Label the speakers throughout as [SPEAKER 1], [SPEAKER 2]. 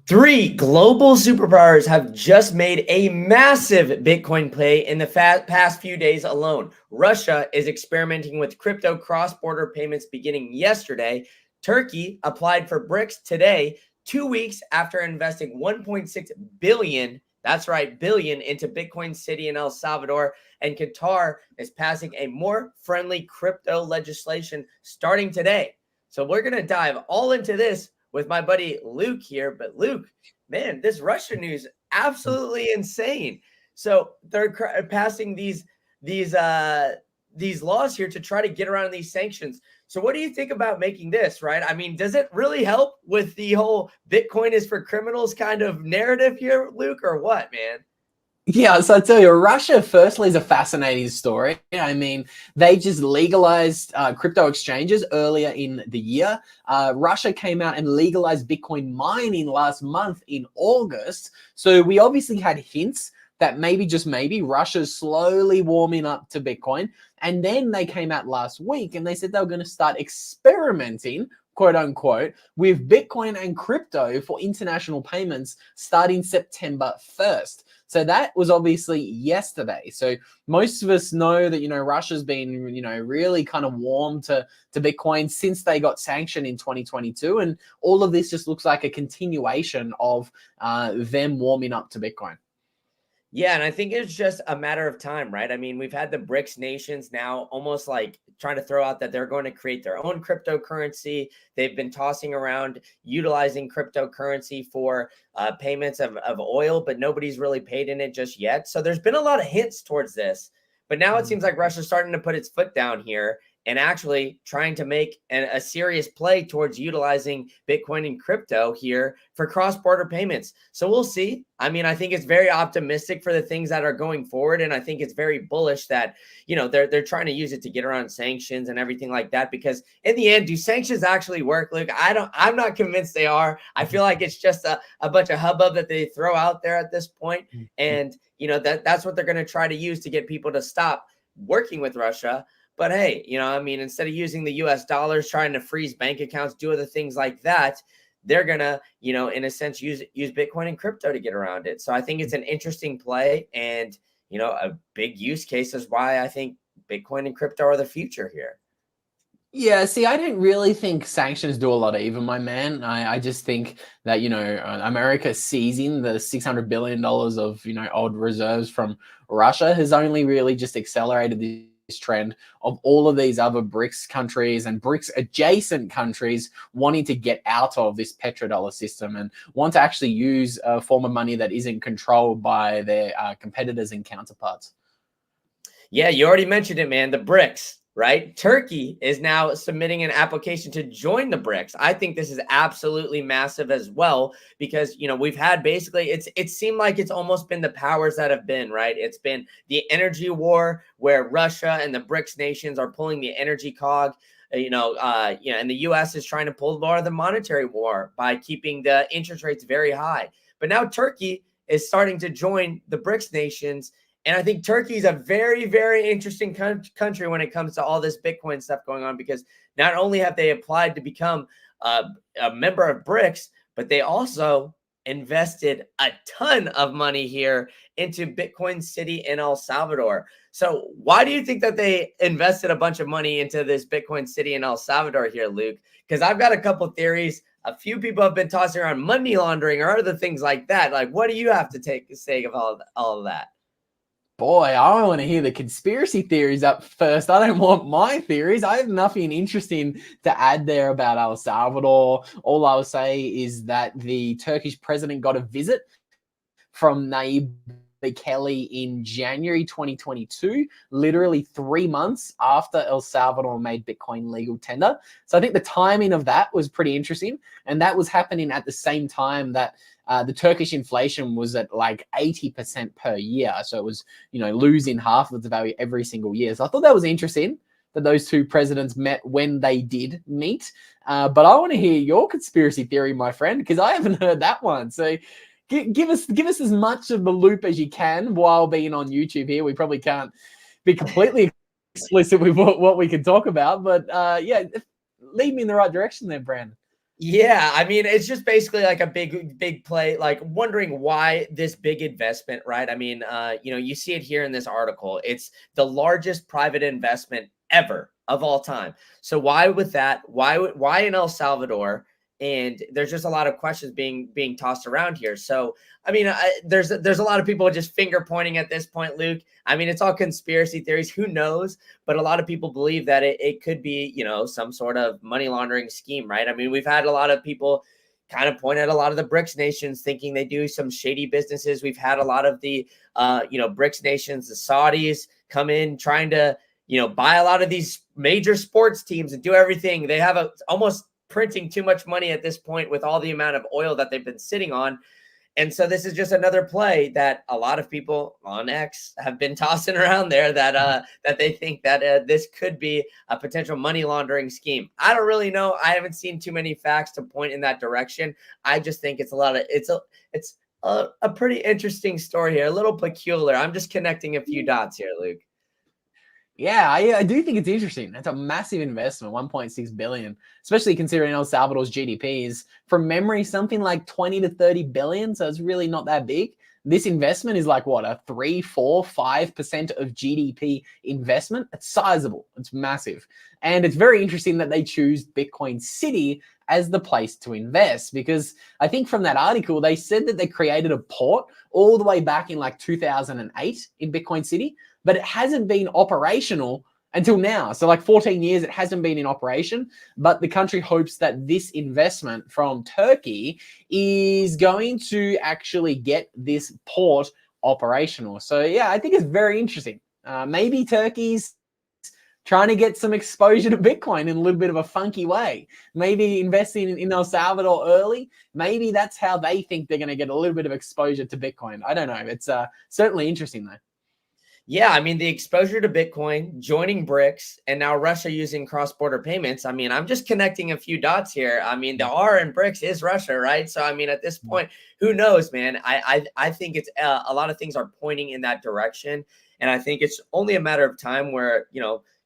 [SPEAKER 1] Three global superpowers have just made a massive Bitcoin play in the past few days alone. Russia is experimenting with crypto cross-border payments beginning yesterday. Turkey applied for BRICS today, 2 weeks after investing 1.6 billion, that's right, billion into Bitcoin City in El Salvador. And Qatar is passing a more friendly crypto legislation starting today. So we're going to dive all into this with my buddy Luke here. But Luke, man, this Russia news absolutely insane. So they're passing these laws here to try to get around these sanctions. So what do you think about making this, right? I mean, does it really help with the whole Bitcoin is for criminals kind of narrative here, Luke, or what, man?
[SPEAKER 2] Yeah, so I tell you, Russia firstly is a fascinating story. I mean, they just legalized crypto exchanges earlier in the year. Russia came out and legalized Bitcoin mining last month in August. So we obviously had hints that maybe, just maybe, Russia's slowly warming up to Bitcoin. And then they came out last week and they said they were going to start experimenting, quote unquote, with Bitcoin and crypto for international payments starting September 1st. So that was obviously yesterday. So most of us know that, Russia's been, really kind of warm to Bitcoin since they got sanctioned in 2022. And all of this just looks like a continuation of them warming up to Bitcoin.
[SPEAKER 1] Yeah, and I think it's just a matter of time, right? I mean, we've had the BRICS nations now almost like trying to throw out that they're going to create their own cryptocurrency. They've been tossing around utilizing cryptocurrency for payments of oil, but nobody's really paid in it just yet. So there's been a lot of hints towards this. But now it seems like Russia's starting to put its foot down here and actually trying to make a serious play towards utilizing Bitcoin and crypto here for cross-border payments. So we'll see. I mean, I think it's very optimistic for the things that are going forward. And I think it's very bullish that, they're trying to use it to get around sanctions and everything like that. Because in the end, do sanctions actually work, Luke? I'm not convinced they are. I feel like it's just a bunch of hubbub that they throw out there at this point. And, that's what they're going to try to use to get people to stop working with Russia. But hey, I mean, instead of using the US dollars, trying to freeze bank accounts, do other things like that, they're going to, in a sense, use Bitcoin and crypto to get around it. So I think it's an interesting play and, a big use case is why I think Bitcoin and crypto are the future here.
[SPEAKER 2] Yeah, see, I don't really think sanctions do a lot either, my man. I just think that, America seizing the $600 billion of, old reserves from Russia has only really just accelerated this trend of all of these other BRICS countries and BRICS adjacent countries wanting to get out of this petrodollar system and want to actually use a form of money that isn't controlled by their competitors and counterparts.
[SPEAKER 1] Yeah, you already mentioned it, man. The BRICS, right? Turkey is now submitting an application to join the BRICS. I think this is absolutely massive as well because, we've had basically, it seemed like it's almost been the powers that have been, right? It's been the energy war where Russia and the BRICS nations are pulling the energy cog. And the U.S. is trying to pull more of the monetary war by keeping the interest rates very high. But now Turkey is starting to join the BRICS nations. And I think Turkey is a very, very interesting country when it comes to all this Bitcoin stuff going on, because not only have they applied to become a member of BRICS, but they also invested a ton of money here into Bitcoin City in El Salvador. So why do you think that they invested a bunch of money into this Bitcoin City in El Salvador here, Luke? Because I've got a couple theories. A few people have been tossing around money laundering or other things like that. Like, what do you have to say of all of that?
[SPEAKER 2] Boy, I want to hear the conspiracy theories up first. I don't want my theories. I have nothing interesting to add there about El Salvador. All I'll say is that the Turkish president got a visit from Nayib Bukele in January 2022, literally 3 months after El Salvador made Bitcoin legal tender. So I think the timing of that was pretty interesting. And that was happening at the same time that the Turkish inflation was at like 80% per year. So it was, losing half of its value every single year. So I thought that was interesting that those two presidents met when they did meet. But I want to hear your conspiracy theory, my friend, because I haven't heard that one. So give us as much of the loop as you can while being on YouTube here. We probably can't be completely explicit with what we can talk about. But yeah, lead me in the right direction there, Brandon.
[SPEAKER 1] Yeah, I mean, it's just basically like a big play, like wondering why this big investment, right? I mean, you see it here in this article. It's the largest private investment ever of all time. So why with that? Why in El Salvador? And there's just a lot of questions being tossed around here. So I mean, there's a lot of people just finger pointing at this point, Luke. I mean, it's all conspiracy theories. Who knows? But a lot of people believe that it could be, some sort of money laundering scheme, right? I mean, we've had a lot of people kind of point at a lot of the BRICS nations thinking they do some shady businesses. We've had a lot of the, BRICS nations, the Saudis come in trying to, buy a lot of these major sports teams and do everything. They have almost printing too much money at this point with all the amount of oil that they've been sitting on. And so this is just another play that a lot of people on X have been tossing around there that they think that this could be a potential money laundering scheme. I don't really know. I haven't seen too many facts to point in that direction. I just think it's a pretty interesting story here, a little peculiar. I'm just connecting a few dots here, Luke.
[SPEAKER 2] Yeah, I do think it's interesting. It's a massive investment, 1.6 billion, especially considering El Salvador's GDP is, from memory, something like 20 to 30 billion. So it's really not that big. This investment is like what, a 3, 4, 5% of GDP investment. It's sizable. It's massive. And it's very interesting that they choose Bitcoin City as the place to invest, because I think from that article, they said that they created a port all the way back in like 2008 in Bitcoin City, but it hasn't been operational until now. So like 14 years, it hasn't been in operation, but the country hopes that this investment from Turkey is going to actually get this port operational. So yeah, I think it's very interesting. Maybe Turkey's trying to get some exposure to Bitcoin in a little bit of a funky way. Maybe investing in El Salvador early. Maybe that's how they think they're going to get a little bit of exposure to Bitcoin. I don't know. It's certainly interesting though.
[SPEAKER 1] Yeah, I mean, the exposure to Bitcoin, joining BRICS, and now Russia using cross-border payments. I mean, I'm just connecting a few dots here. I mean, the R in BRICS is Russia, right? So, I mean, at this point, who knows, man? I think it's a lot of things are pointing in that direction. And I think it's only a matter of time where,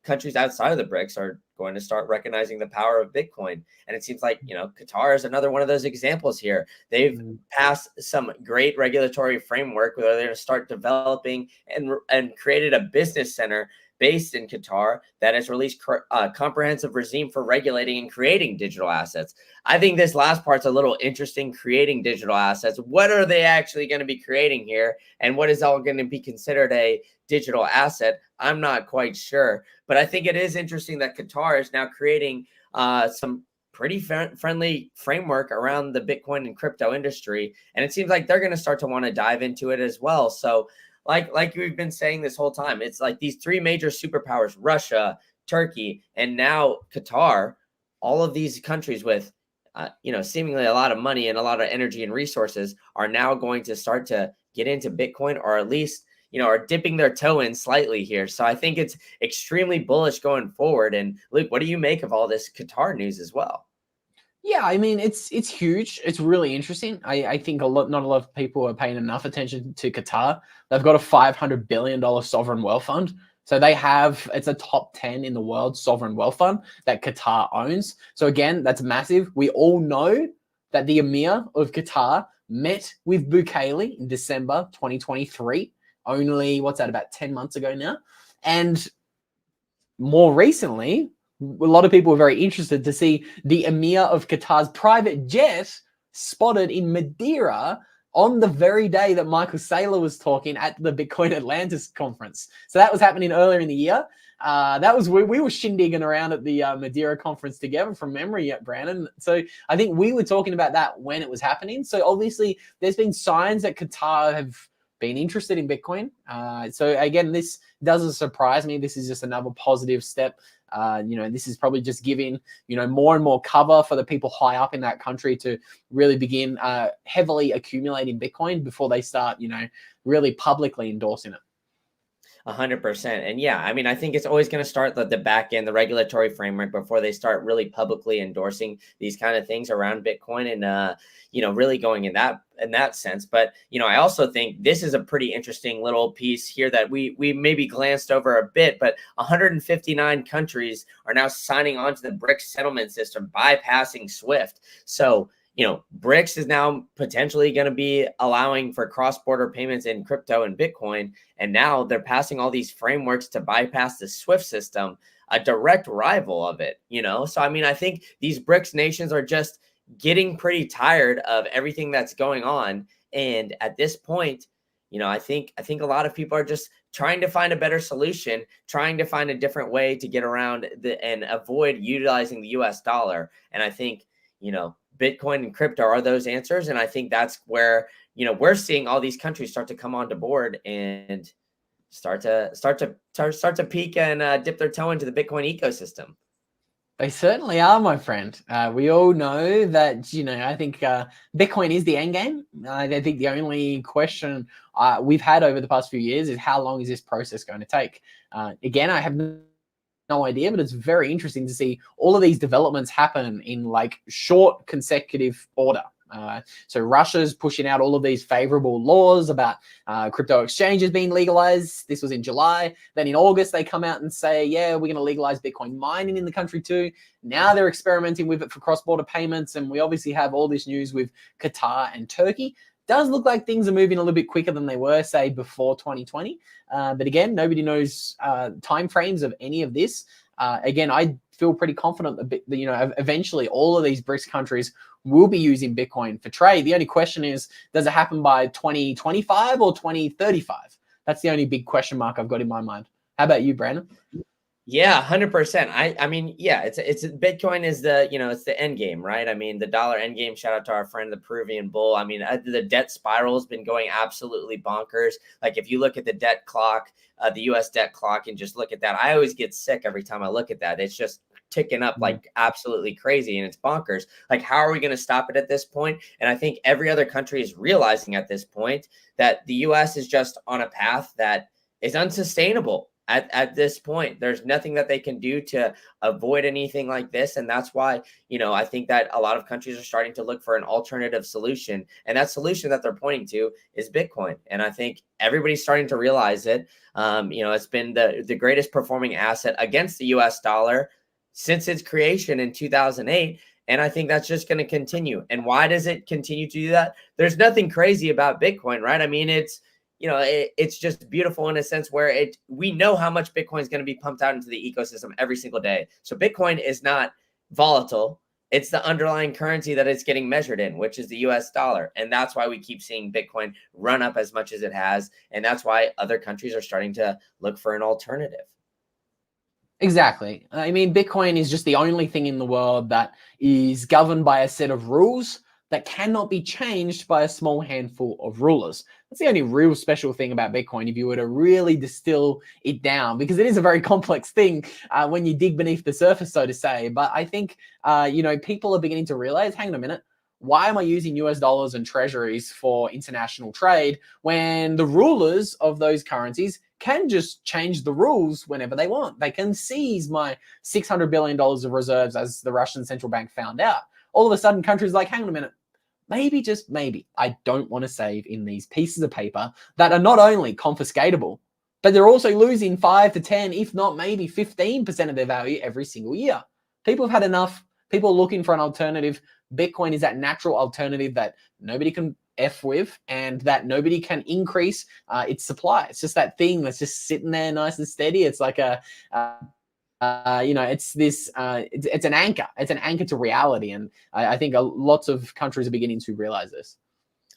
[SPEAKER 1] countries outside of the BRICS are going to start recognizing the power of Bitcoin. And it seems like, Qatar is another one of those examples here. They've passed some great regulatory framework where they're going to start developing and created a business center based in Qatar that has released a comprehensive regime for regulating and creating digital assets. I think this last part's a little interesting, creating digital assets. What are they actually going to be creating here? And what is all going to be considered a digital asset? I'm not quite sure. But I think it is interesting that Qatar is now creating some pretty friendly framework around the Bitcoin and crypto industry. And it seems like they're going to start to want to dive into it as well. So like we've been saying this whole time, it's like these three major superpowers, Russia, Turkey, and now Qatar, all of these countries with, seemingly a lot of money and a lot of energy and resources are now going to start to get into Bitcoin, or at least, are dipping their toe in slightly here. So I think it's extremely bullish going forward. And Luke, what do you make of all this Qatar news as well?
[SPEAKER 2] Yeah, I mean, it's huge. It's really interesting. I think not a lot of people are paying enough attention to Qatar. They've got a $500 billion sovereign wealth fund. So it's a top 10 in the world sovereign wealth fund that Qatar owns. So again, that's massive. We all know that the Emir of Qatar met with Bukele in December 2023. Only, about 10 months ago now. And more recently, a lot of people were very interested to see the Emir of Qatar's private jet spotted in Madeira on the very day that Michael Saylor was talking at the Bitcoin Atlantis conference. So that was happening earlier in the year. We were shindigging around at the Madeira conference together from memory, Brandon. So I think we were talking about that when it was happening. So obviously there's been signs that Qatar have been interested in Bitcoin. So again, this doesn't surprise me. This is just another positive step. This is probably just giving, more and more cover for the people high up in that country to really begin heavily accumulating Bitcoin before they start, really publicly endorsing it.
[SPEAKER 1] 100%. And yeah, I mean, I think it's always going to start the back end, the regulatory framework before they start really publicly endorsing these kind of things around Bitcoin and, really going in that sense. But, I also think this is a pretty interesting little piece here that we maybe glanced over a bit, but 159 countries are now signing on to the BRICS settlement system, bypassing SWIFT. So, BRICS is now potentially going to be allowing for cross-border payments in crypto and Bitcoin. And now they're passing all these frameworks to bypass the SWIFT system, a direct rival of it, So, I mean, I think these BRICS nations are just getting pretty tired of everything that's going on. And at this point, I think a lot of people are just trying to find a better solution, trying to find a different way to get around and avoid utilizing the US dollar. And I think, Bitcoin and crypto are those answers. And I think that's where, we're seeing all these countries start to come onto board and start to peek and dip their toe into the Bitcoin ecosystem.
[SPEAKER 2] They certainly are, my friend. We all know that, I think Bitcoin is the end game. I think the only question we've had over the past few years is how long is this process going to take? Again, I have no idea, but it's very interesting to see all of these developments happen in like short consecutive order. So Russia's pushing out all of these favorable laws about crypto exchanges being legalized. This was in July. Then in August, they come out and say, yeah, we're going to legalize Bitcoin mining in the country too. Now they're experimenting with it for cross-border payments. And we obviously have all this news with Qatar and Turkey. Does look like things are moving a little bit quicker than they were, say, before 2020. But again, nobody knows timeframes of any of this. Again, I feel pretty confident that, eventually all of these BRICS countries will be using Bitcoin for trade. The only question is, does it happen by 2025 or 2035? That's the only big question mark I've got in my mind. How about you, Brandon?
[SPEAKER 1] Yeah, 100%. I mean, yeah, it's Bitcoin is it's the end game, right? I mean, the dollar end game. Shout out to our friend, the Peruvian bull. I mean, the debt spiral has been going absolutely bonkers. Like if you look at the debt clock, the US debt clock, and just look at that, I always get sick every time I look at that. It's just ticking up like absolutely crazy and it's bonkers. Like, how are we going to stop it at this point? And I think every other country is realizing at this point that the US is just on a path that is unsustainable. At this point, there's nothing that they can do to avoid anything like this. And that's why, I think that a lot of countries are starting to look for an alternative solution. And that solution that they're pointing to is Bitcoin. And I think everybody's starting to realize it. It's been the greatest performing asset against the US dollar since its creation in 2008. And I think that's just going to continue. And why does it continue to do that? There's nothing crazy about Bitcoin, right? I mean, it's just beautiful in a sense where we know how much Bitcoin is going to be pumped out into the ecosystem every single day. So Bitcoin is not volatile. It's the underlying currency that it's getting measured in, which is the US dollar. And that's why we keep seeing Bitcoin run up as much as it has. And that's why other countries are starting to look for an alternative.
[SPEAKER 2] Exactly. I mean, Bitcoin is just the only thing in the world that is governed by a set of rules that cannot be changed by a small handful of rulers. That's the only real special thing about Bitcoin if you were to really distill it down, because it is a very complex thing when you dig beneath the surface, so to say. But I think, people are beginning to realize, hang on a minute, why am I using US dollars and treasuries for international trade when the rulers of those currencies can just change the rules whenever they want? They can seize my $600 billion of reserves, as the Russian central bank found out. All of a sudden, countries like, hang on a minute, maybe, just maybe, I don't want to save in these pieces of paper that are not only confiscatable, but they're also losing 5 to 10, if not maybe 15% of their value every single year. People have had enough. People are looking for an alternative. Bitcoin is that natural alternative that nobody can F with and that nobody can increase its supply. It's just that thing that's just sitting there nice and steady. It's like it's this, it's an anchor. It's an anchor to reality. And I think lots of countries are beginning to realize this.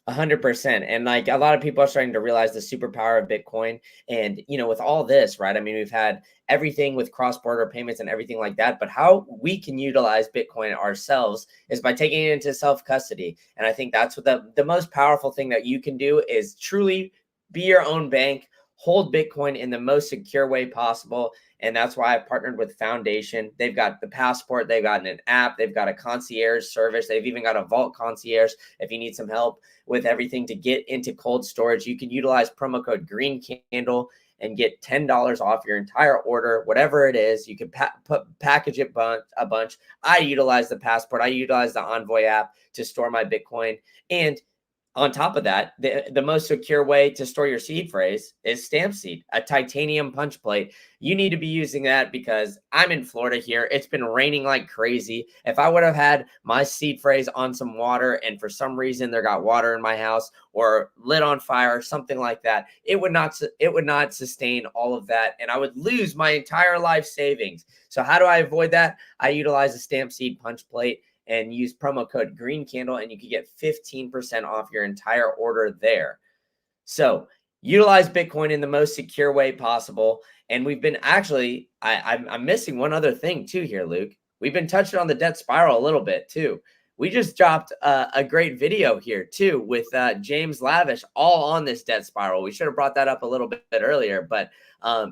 [SPEAKER 1] 100%. And like a lot of people are starting to realize the superpower of Bitcoin. And, with all this, right? I mean, we've had everything with cross-border payments and everything like that. But how we can utilize Bitcoin ourselves is by taking it into self-custody. And I think that's what the most powerful thing that you can do is truly be your own bank, hold Bitcoin in the most secure way possible. And that's why I partnered with Foundation. They've got the passport. They've got an app. They've got a concierge service. They've even got a vault concierge. If you need some help with everything to get into cold storage, you can utilize promo code Green Candle. and get $10 off your entire order, whatever it is. You can package it a bunch. I utilize the Passport. I utilize the Envoy app to store my Bitcoin. And on top of that, the most secure way to store your seed phrase is stamp seed, a titanium punch plate. You need to be using that because I'm in Florida here. It's been raining like crazy. If I would have had my seed phrase on some water and for some reason there got water in my house or lit on fire, something like that, it would not sustain all of that, and I would lose my entire life savings. So how do I avoid that? I utilize a stamp seed punch plate and use promo code Green Candle, and you can get 15% off your entire order there. So utilize Bitcoin in the most secure way possible. And we've been actually, I'm missing one other thing too here, Luke. We've been touching on the debt spiral a little bit too. We just dropped a great video here too with James Lavish, all on this debt spiral. We should have brought that up a little bit earlier, but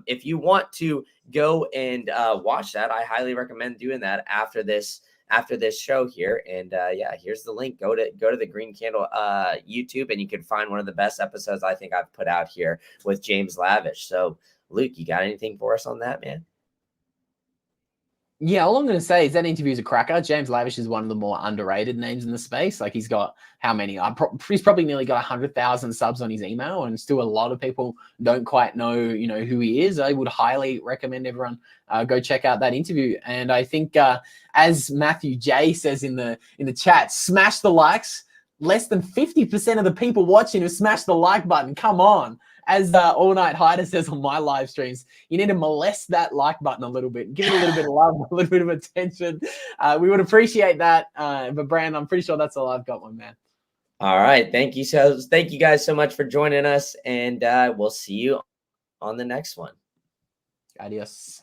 [SPEAKER 1] if you want to go and watch that, I highly recommend doing that after this show here. And yeah, here's the link. Go to the Green Candle YouTube, and you can find one of the best episodes I think I've put out here with James Lavish. So Luke, you got anything for us on that, man?
[SPEAKER 2] Yeah, all I'm going to say is that interview's a cracker. James Lavish is one of the more underrated names in the space. Like, he's got how many? He's probably nearly got 100,000 subs on his email, and still a lot of people don't quite know, who he is. I would highly recommend everyone go check out that interview. And I think, as Matthew J says in the chat, smash the likes. Less than 50% of the people watching have smashed the like button. Come on. As All Night Hider says on my live streams, you need to molest that like button a little bit, give it a little bit of love, a little bit of attention. We would appreciate that. But Brand, I'm pretty sure that's all I've got, my man.
[SPEAKER 1] All right. Thank you guys so much for joining us, and we'll see you on the next one.
[SPEAKER 2] Adios.